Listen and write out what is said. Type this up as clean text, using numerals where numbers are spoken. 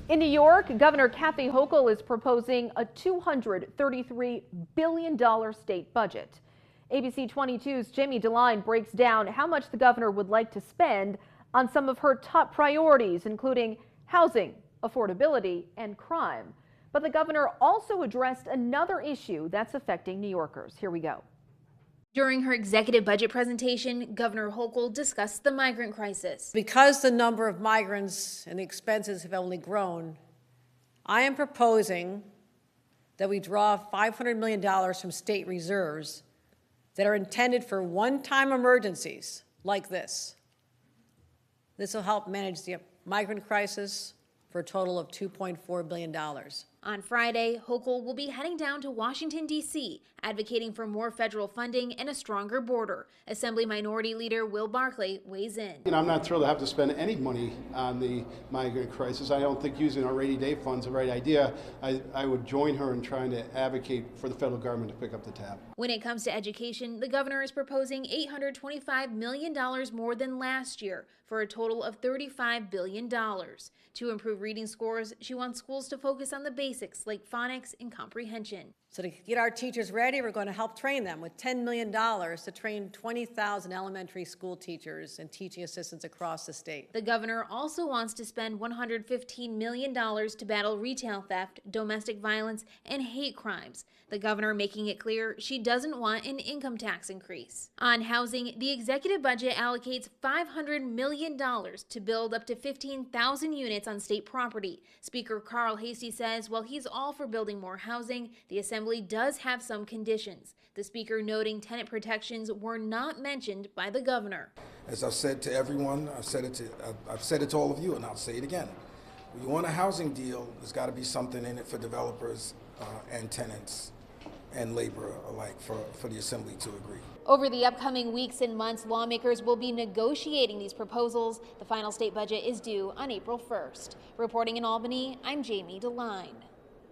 In New York, Governor Kathy Hochul is proposing a $233 billion state budget. ABC 22's Jamie DeLine breaks down how much the governor would like to spend on some of her top priorities, including housing, affordability, and crime. But the governor also addressed another issue that's affecting New Yorkers. Here we go. During her executive budget presentation, Governor Hochul discussed the migrant crisis. Because the number of migrants and the expenses have only grown, I am proposing that we draw $500 million from state reserves that are intended for one-time emergencies like this. This will help manage the migrant crisis for a total of $2.4 billion. On Friday, Hochul will be heading down to Washington, D.C., advocating for more federal funding and a stronger border. Assembly Minority Leader Will Barclay weighs in. I'm not thrilled to have to spend any money on the migrant crisis. I don't think using our rainy day funds is the right idea. I would join her in trying to advocate for the federal government to pick up the tab. When it comes to education, the governor is proposing $825 million more than last year for a total of $35 billion. To improve reading scores, she wants schools to focus on the basics like phonics and comprehension. So to get our teachers ready, we're going to help train them with $10 million to train 20,000 elementary school teachers and teaching assistants across the state. The governor also wants to spend $115 million to battle retail theft, domestic violence, and hate crimes. The governor making it clear she doesn't want an income tax increase. On housing, the executive budget allocates $500 million to build up to 15,000 units on state property. Speaker Carl Hastie says while he's all for building more housing, the Assembly does have some conditions. The Speaker noting tenant protections were not mentioned by the governor. As I've said to everyone, I've said it to all of you, and I'll say it again. When you want a housing deal, there's got to be something in it for developers and tenants and labor alike for the Assembly to agree. Over the upcoming weeks and months, lawmakers will be negotiating these proposals. The final state budget is due on April 1st. Reporting in Albany, I'm Jamie DeLine.